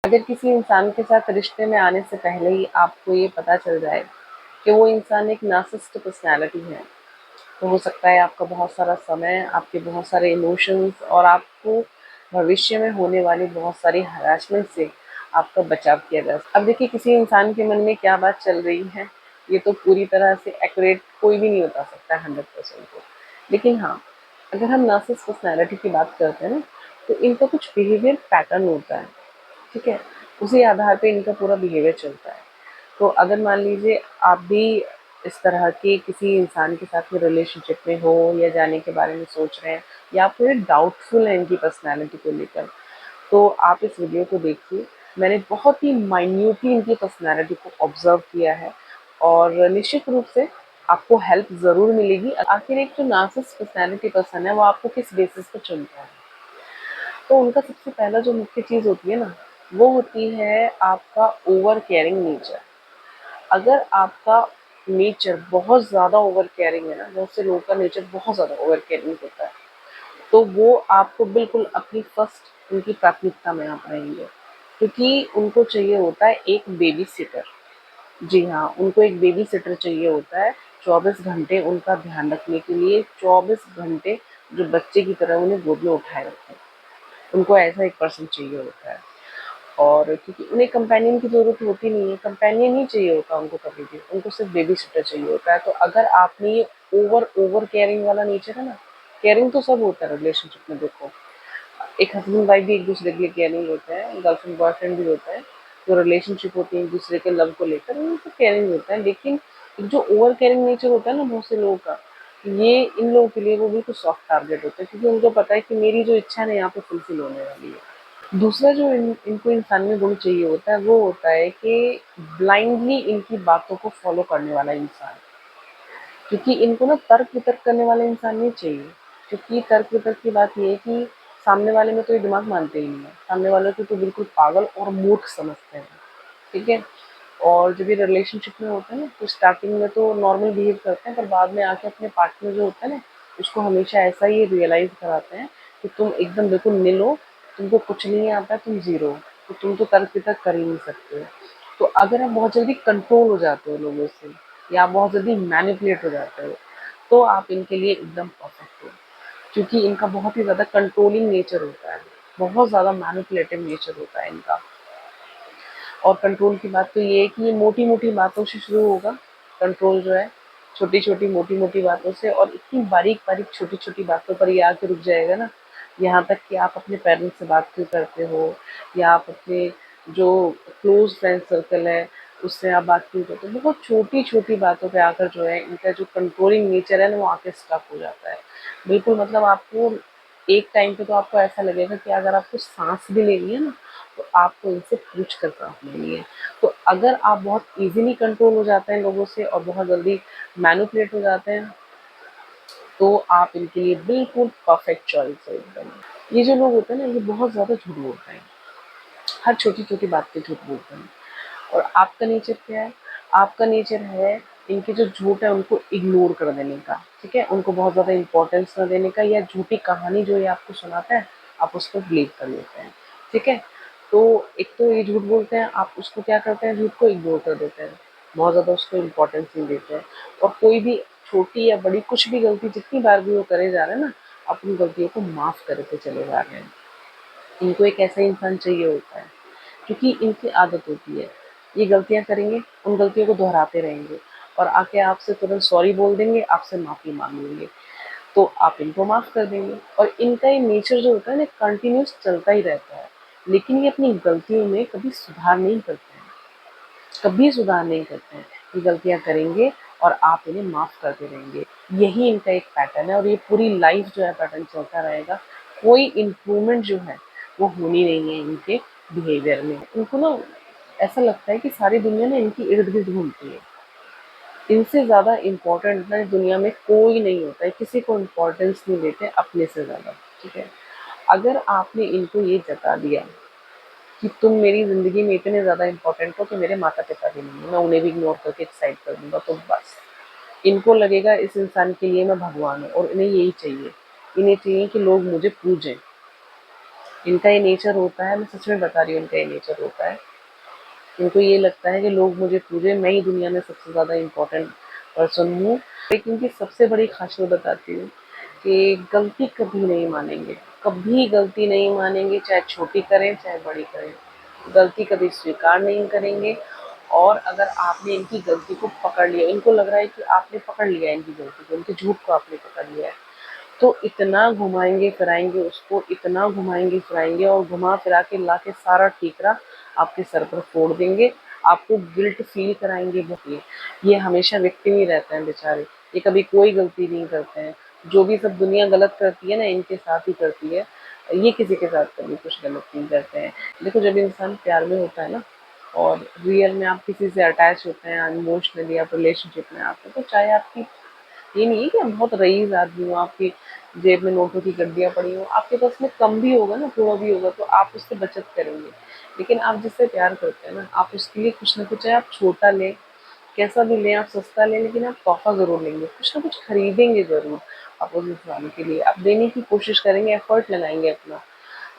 अगर किसी इंसान के साथ रिश्ते में आने से पहले ही आपको ये पता चल जाए कि वो इंसान एक नार्सिसिस्टिक पर्सनैलिटी है, तो हो सकता है आपका बहुत सारा समय, आपके बहुत सारे इमोशंस और आपको भविष्य में होने वाली बहुत सारी हरासमेंट से आपका बचाव किया जा सकता है। अब देखिए, किसी इंसान के मन में क्या बात चल रही है, ये तो पूरी तरह से एक्यूरेट कोई भी नहीं बता सकता 100% को। लेकिन हाँ, अगर हम नार्सिसिस्टिक पर्सनैलिटी की बात करते हैं ना, तो इनका कुछ बिहेवियर पैटर्न होता है, ठीक है? उसी आधार पे इनका पूरा बिहेवियर चलता है। तो अगर मान लीजिए आप भी इस तरह के किसी इंसान के साथ में रिलेशनशिप में हो या जाने के बारे में सोच रहे हैं, या आप थोड़े डाउटफुल हैं इनकी पर्सनैलिटी को लेकर, तो आप इस वीडियो को देखिए। मैंने बहुत ही माइन्यूटली इनकी पर्सनैलिटी को ऑब्जर्व किया है और निश्चित रूप से आपको हेल्प ज़रूर मिलेगी। आखिर एक जो नार्सिसिस्ट पर्सनैलिटी पर्सन है, वो आपको किस बेसिस पे चुनता है? तो उनका सबसे पहला जो मुख्य चीज़ होती है ना, वो होती है आपका ओवर केयरिंग नेचर। अगर आपका नेचर बहुत ज़्यादा ओवर केयरिंग है ना, बहुत से लोगों का नेचर बहुत ज़्यादा ओवर केयरिंग होता है, तो वो आपको बिल्कुल अपनी फर्स्ट उनकी प्राथमिकता में आप रहेंगे, क्योंकि उनको चाहिए होता है एक बेबी सिटर। जी हाँ, उनको एक बेबी सिटर चाहिए होता है, 24 घंटे उनका ध्यान रखने के लिए, 24 घंटे जो बच्चे की तरह उन्हें गोद में उठाए रखें। उनको ऐसा एक पर्सन चाहिए होता है। और क्योंकि उन्हें कंपेनियन की ज़रूरत होती नहीं है, कंपेनियन नहीं चाहिए होता उनको कभी भी, उनको सिर्फ बेबी सिटर चाहिए होता है। तो अगर आप में ये ओवर ओवर केयरिंग वाला नेचर है ना, केयरिंग तो सब होता है रिलेशनशिप में, देखो एक हस्बैंड वाइफ भी एक दूसरे के लिए केयरिंग होते हैं, गर्लफ्रेंड बॉयफ्रेंड भी होता है, जो रिलेशनशिप होती है एक दूसरे के लव को लेकर, वो तो केयरिंग होता है। लेकिन जो ओवर केयरिंग नेचर होता है ना बहुत से लोगों का, ये इन लोगों के लिए वो बिल्कुल सॉफ्ट टारगेट होता है, क्योंकि उनको पता है कि मेरी जो इच्छा है ना यहाँ पे फुलफिल होने वाली है। दूसरा जो इनको इंसान में गुण चाहिए होता है, वो होता है कि ब्लाइंडली इनकी बातों को फॉलो करने वाला इंसान। क्योंकि इनको ना तर्क वितर्क करने वाला इंसान नहीं चाहिए, क्योंकि तर्क वितर्क की बात ये है कि सामने वाले में तो ये दिमाग मानते ही नहीं है, सामने वाले को तो बिल्कुल पागल और मूर्ख समझते हैं, ठीक है? और जब ये रिलेशनशिप में होते हैं ना, तो स्टार्टिंग में तो नॉर्मल बिहेव करते हैं, पर बाद में आके अपने पार्टनर जो होता है ना, उसको हमेशा ऐसा ही रियलाइज कराते हैं कि तुम एकदम बिल्कुल नील हो, तुमको कुछ नहीं आता है, तुम जीरो हो, तो तुम तो तर्क वितर्क कर ही नहीं सकते हो। तो अगर आप बहुत जल्दी कंट्रोल हो जाते हो लोगों से, या आप बहुत जल्दी मैनिपुलेट हो जाते हो, तो आप इनके लिए एकदम परफेक्ट हो, क्योंकि इनका बहुत ही ज़्यादा कंट्रोलिंग नेचर होता है, बहुत ज़्यादा मैनिपुलेटिव नेचर होता है इनका। और कंट्रोल की बात तो ये है कि ये मोटी मोटी बातों से शुरू होगा, कंट्रोल जो है, छोटी छोटी मोटी मोटी बातों से, और इतनी बारीक बारीक छोटी छोटी बातों पर ये आके रुक जाएगा ना, यहाँ तक कि आप अपने पेरेंट्स से बात क्यों करते हो, या आप अपने जो क्लोज फ्रेंड सर्कल है उससे आप बात क्यों करते हो, बहुत छोटी छोटी बातों पे आकर जो है इनका जो कंट्रोलिंग नेचर है ना, वो आके स्टक हो जाता है। बिल्कुल, मतलब आपको एक टाइम पे तो आपको ऐसा लगेगा कि अगर आपको सांस भी लेनी है ना, तो आपको इनसे पूछ कर सांस लेनी है। तो अगर आप बहुत इजीली कंट्रोल हो जाते हैं लोगों से और बहुत जल्दी मैनिपुलेट हो जाते हैं, तो आप इनके लिए बिल्कुल परफेक्ट चॉइस है एकदम। ये जो लोग होते हैं ना, ये बहुत ज़्यादा झूठ बोलते हैं, हर छोटी छोटी बात पे झूठ बोलते हैं। और आपका नेचर क्या है? आपका नेचर है इनके जो झूठ है उनको इग्नोर कर देने का, ठीक है? उनको बहुत ज़्यादा इम्पोर्टेंस ना देने का, या झूठी कहानी जो ये आपको सुनाता है आप उसको बिलीव कर लेते हैं, ठीक है? तो एक तो ये झूठ बोलते हैं, आप उसको क्या करते हैं, झूठ को इग्नोर कर देते हैं, बहुत ज़्यादा उसको इम्पोर्टेंस नहीं देते हैं। और कोई भी छोटी या बड़ी कुछ भी गलती जितनी बार भी वो करे जा रहे हैं ना, आप उन गलतियों को माफ़ करते चले जा रहे हैं। इनको एक ऐसा इंसान चाहिए होता है, क्योंकि इनकी आदत होती है, ये गलतियाँ करेंगे, उन गलतियों को दोहराते रहेंगे और आके आपसे तुरंत सॉरी बोल देंगे, आपसे माफ़ी माँग लेंगे, तो आप इनको माफ़ कर देंगे। और इनका ये नेचर जो होता है ना, कंटिन्यूअस चलता ही रहता है, लेकिन ये अपनी गलतियों में कभी सुधार नहीं करते हैं, कभी सुधार नहीं करते हैं। ये गलतियाँ करेंगे और आप इन्हें माफ़ करते रहेंगे। यही इनका एक पैटर्न है और ये पूरी लाइफ़ जो है पैटर्न चलता रहेगा। कोई इम्प्रूवमेंट जो है वो होनी नहीं है इनके बिहेवियर में। इनको ना ऐसा लगता है कि सारी दुनिया ना इनकी इर्द-गिर्द घूमती है। इनसे ज़्यादा इम्पोर्टेंट ना इस दुनिया में कोई नहीं होता है, किसी को इम्पोर्टेंस नहीं देते अपने से ज़्यादा, ठीक है? अगर आपने इनको ये जता दिया कि तुम मेरी ज़िंदगी में इतने ज़्यादा इम्पोर्टेंट हो कि मेरे माता-पिता भी नहीं है, मैं उन्हें भी इग्नोर करके एक साइड कर दूँगा, तो बस इनको लगेगा इस इंसान के लिए मैं भगवान हूँ और इन्हें यही चाहिए। इन्हें चाहिए कि लोग मुझे पूजें, इनका ये नेचर होता है, मैं सच में बता रही हूँ, इनका ये नेचर होता है। इनको ये लगता है कि लोग मुझे पूजे, मैं ही दुनिया में सबसे ज़्यादा इम्पोर्टेंट पर्सन हूँ। लेकिन इनकी सबसे बड़ी खासियत बताती हूँ कि गलती कभी नहीं मानेंगे, कभी गलती नहीं मानेंगे, चाहे छोटी करें चाहे बड़ी करें, गलती कभी स्वीकार नहीं करेंगे। और अगर आपने इनकी गलती को पकड़ लिया, इनको लग रहा है कि आपने पकड़ लिया इनकी गलती को, इनके झूठ को आपने पकड़ लिया है, तो इतना घुमाएंगे फिराएंगे उसको, इतना घुमाएंगे फिराएंगे और घुमा फिरा के ला के सारा ठीकरा आपके सर पर फोड़ देंगे। आपको गिल्ट फील कराएंगे बहुत। ये हमेशा विक्टिम ही रहते हैं बेचारे, ये कभी कोई गलती नहीं करते हैं। जो भी सब दुनिया गलत करती है ना, इनके साथ ही करती है। ये किसी के साथ कभी कुछ गलत नहीं करते हैं। देखो, जब इंसान प्यार में होता है ना, और रियल में आप किसी से अटैच होते हैं, इमोशनली आप रिलेशनशिप में आते हैं, तो चाहे आपकी, ये नहीं है कि आप बहुत रईस आदमी हो, आपकी जेब में नोटों की गड्डियाँ पड़ी हो, आपके पास में कम भी होगा ना, थोड़ा भी होगा, तो आप उससे बचत करेंगे। लेकिन आप जिससे प्यार करते हैं ना, आप उसके लिए कुछ ना कुछ, चाहे आप छोटा लें, कैसा भी लें, आप सस्ता लें, लेकिन आप तोहफा ज़रूर लेंगे, कुछ ना कुछ खरीदेंगे ज़रूर। आप उस इंसान के लिए आप देने की कोशिश करेंगे, एफर्ट लगाएंगे अपना,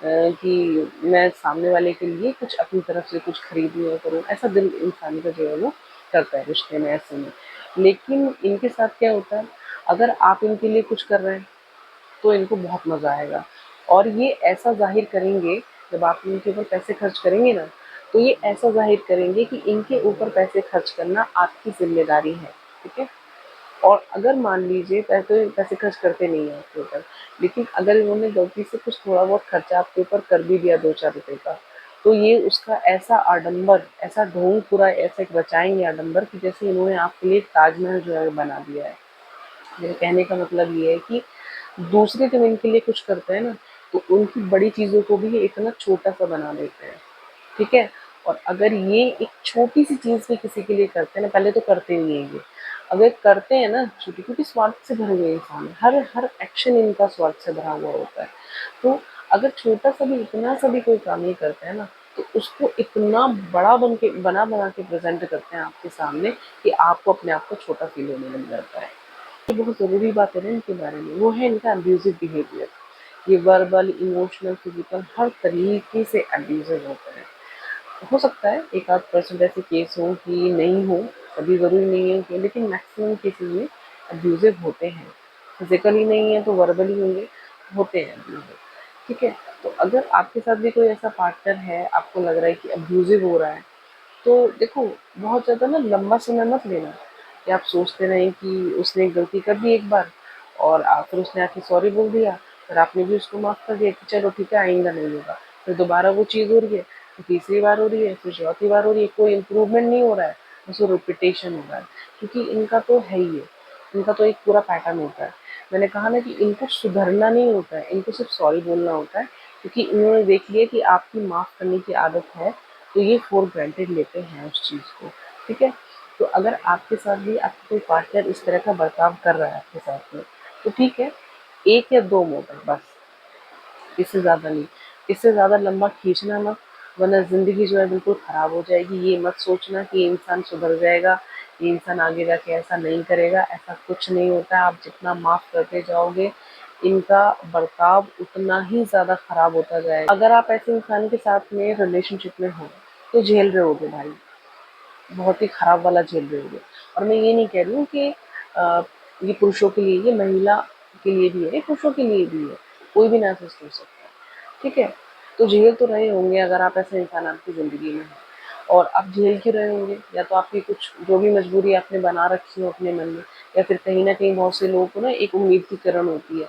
कि मैं सामने वाले के लिए कुछ अपनी तरफ से कुछ खरीदूँ या करूँ। ऐसा दिल इंसान का जो है वो करता है रिश्ते में, ऐसे में। लेकिन इनके साथ क्या होता है, अगर आप इनके लिए कुछ कर रहे हैं तो इनको बहुत मज़ा आएगा। और ये ऐसा ज़ाहिर करेंगे, जब आप इनके ऊपर पैसे खर्च करेंगे ना, तो ये ऐसा ज़ाहिर करेंगे कि इनके ऊपर पैसे खर्च करना आपकी ज़िम्मेदारी है, ठीक है? और अगर मान लीजिए पैसे पैसे खर्च करते नहीं हैं आपके ऊपर, लेकिन अगर इन्होंने गलती से कुछ थोड़ा बहुत खर्चा आपके ऊपर कर भी दिया 2-4 रुपए का, तो ये उसका ऐसा आडंबर, ऐसा ढोंग पूरा ऐसे रचाएँगे आडंबर, कि जैसे इन्होंने आपके लिए ताजमहल जो है बना दिया है। मेरे कहने का मतलब ये है कि दूसरे जब इनके लिए कुछ करते हैं ना, तो उनकी बड़ी चीज़ों को भी ये इतना छोटा-सा बना देते हैं, ठीक है? और अगर ये एक छोटी-सी चीज़ भी किसी के लिए करते हैं ना, पहले तो करते नहीं हैं ये। अगर करते हैं ना छोटी, क्योंकि स्वार्थ से भरे हुए इंसान हैं, हर हर एक्शन इनका स्वार्थ से भरा हुआ होता है। तो अगर छोटा-सा भी, इतना सा भी कोई काम ये करते हैं ना, तो उसको इतना बड़ा बना-बना के प्रेज़ेंट करते हैं आपके सामने, कि आपको अपने आप को छोटा फ़ील होने लग जाता है। ये बहुत ज़रूरी बात है ना इनके बारे में, वो है इनका अब्यूज़िव बिहेवियर। ये वर्बल, इमोशनल, फिज़िकल हर तरीके से अब्यूज़िव होते हैं। हो सकता है एक आध परसेंट ऐसे केस हों कि नहीं हो, कभी ज़रूरी नहीं है कि, लेकिन मैक्सिमम केसेज़ में अब्यूज़िव होते हैं। फिज़िकली नहीं है तो वर्बली होंगे, होते हैं अब्यूज़िव, ठीक है? तो अगर आपके साथ भी कोई ऐसा पार्टनर है, आपको लग रहा है कि अब्यूज़िव हो रहा है, तो देखो, बहुत ज़्यादा ना लंबा समय मत लेना कि आप सोचते रहें कि उसने गलती कर दी एक बार, और फिर उसने आके सॉरी बोल दिया, फिर आपने भी उसको माफ़ कर दिया कि चलो ठीक है, आइंदा नहीं होगा। फिर दोबारा वो चीज़ हो रही है, फिर तीसरी बार हो रही है, फिर चौथी बार हो रही है, कोई इम्प्रूवमेंट नहीं हो रहा है, बस वो रिपीटेशन हो रहा है। क्योंकि इनका तो है ही है, इनका तो एक पूरा पैटर्न होता है। मैंने कहा ना कि इनको सुधरना नहीं होता है, इनको सिर्फ सॉरी बोलना होता है, क्योंकि इन्होंने देख लिया कि आपकी माफ़ करने की आदत है, तो ये फॉर ग्रांटेड लेते हैं उस चीज़ को, ठीक है? तो अगर आपके साथ भी आपका कोई पार्टनर इस तरह का बर्ताव कर रहा है आपके साथ में, तो ठीक है, 1 या 2 मोमेंट बस, इससे ज़्यादा नहीं। इससे ज़्यादा लंबा खींचना मत, वरना ज़िंदगी जो है बिल्कुल ख़राब हो जाएगी। ये मत सोचना कि ये इंसान सुधर जाएगा, ये इंसान आगे जाके ऐसा नहीं करेगा, ऐसा कुछ नहीं होता है। आप जितना माफ़ करते जाओगे, इनका बर्ताव उतना ही ज़्यादा ख़राब होता जाएगा। अगर आप ऐसे इंसान के साथ में रिलेशनशिप में हो, तो झेल रहे होगे भाई, बहुत ही खराब वाला झेल रहे होगे। और मैं ये नहीं कह रही हूँ कि ये पुरुषों के लिए, ये महिला के लिए भी है, ये पुरुषों के लिए भी है, कोई भी नार्सिसिस्ट हो सकता है, ठीक है? तो झेल तो रहे होंगे अगर आप ऐसे इंसान आपकी ज़िंदगी में हैं। और आप झेल क्यों रहे होंगे? या तो आपकी कुछ जो भी मजबूरी आपने बना रखी हो अपने मन में, या फिर कहीं न कहीं बहुत से लोगों को ना एक उम्मीद की किरण होती है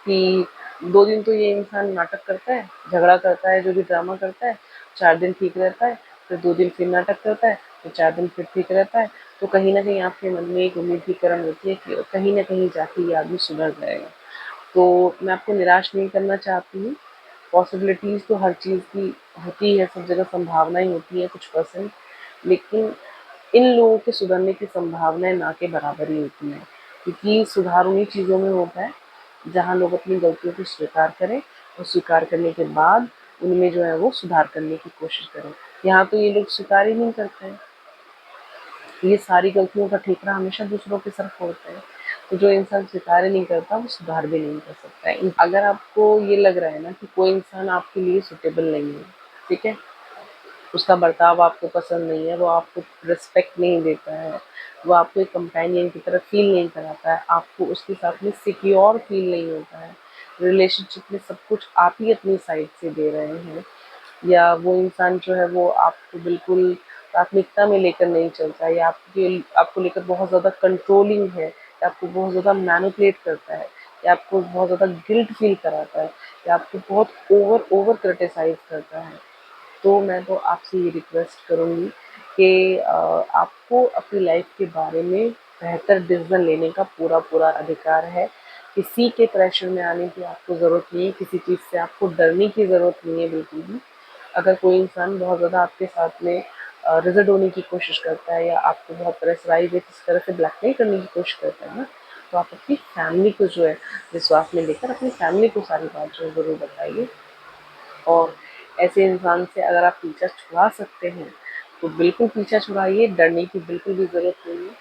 कि 2 दिन तो ये इंसान नाटक करता है, झगड़ा करता है, जो भी ड्रामा करता है, 4 दिन ठीक रहता है, फिर 2 दिन फिर नाटक करता है, फिर 4 दिन फिर ठीक रहता है। तो कहीं न कहीं आपके मन में एक उम्मीद की किरण होती है कि कहीं न कहीं जाके ये आदमी सुधर जाएगा। तो मैं आपको निराश नहीं करना चाहती हूँ। पॉसिबिलिटीज़ तो हर चीज़ की होती है, सब जगह संभावनाएँ होती हैं कुछ परसेंट, लेकिन इन लोगों के सुधरने की संभावनाएँ ना के बराबर ही होती हैं। क्योंकि सुधार उन्हीं चीज़ों में होता है, जहाँ लोग अपनी गलतियों को स्वीकार करें, और स्वीकार करने के बाद उनमें जो है वो सुधार करने की कोशिश करें। यहाँ तो ये लोग स्वीकार ही नहीं करते हैं। ये सारी गलतियों का ठेकरा हमेशा दूसरों के सर फोड़ते हैं। तो जो इंसान स्वीकार ही नहीं करता वो सुधार भी नहीं कर सकता है। अगर आपको ये लग रहा है ना कि कोई इंसान आपके लिए सुटेबल नहीं है, ठीक है, उसका बर्ताव आपको पसंद नहीं है, वो आपको रिस्पेक्ट नहीं देता है, वो आपको एक कंपेनियन की तरह फील नहीं कराता है, आपको उसके साथ में सिक्योर फील नहीं होता है, रिलेशनशिप में सब कुछ आप ही अपनी साइड से दे रहे हैं, या वो इंसान जो है वो आपको बिल्कुल प्राथमिकता में लेकर नहीं चलता है, या आपको लेकर बहुत ज़्यादा कंट्रोलिंग है, या आपको बहुत ज़्यादा मैनिपुलेट करता है, या आपको बहुत ज़्यादा गिल्ट फील कराता है, या आपको बहुत ओवर ओवर क्रिटिसाइज करता है, तो मैं तो आपसे ये रिक्वेस्ट करूँगी कि आपको अपनी लाइफ के बारे में बेहतर डिसीजन लेने का पूरा पूरा अधिकार है। किसी के प्रेशर में आने की आपको ज़रूरत नहीं है, किसी चीज़ से आपको डरने की ज़रूरत नहीं है बिल्कुल भी। अगर कोई इंसान बहुत ज़्यादा आपके साथ में रिजल्ट होने की कोशिश करता है, या आपको बहुत प्रेशराइज या किसी तरह से ब्लैकमेल करने की कोशिश करता है ना, तो आप अपनी फैमिली को जो है विश्वास में लेकर अपनी फैमिली को सारी बात जो है ज़रूर बताइए। और ऐसे इंसान से अगर आप पीछा छुड़ा सकते हैं तो बिल्कुल पीछा छुड़ाइए, डरने की बिल्कुल भी ज़रूरत नहीं है।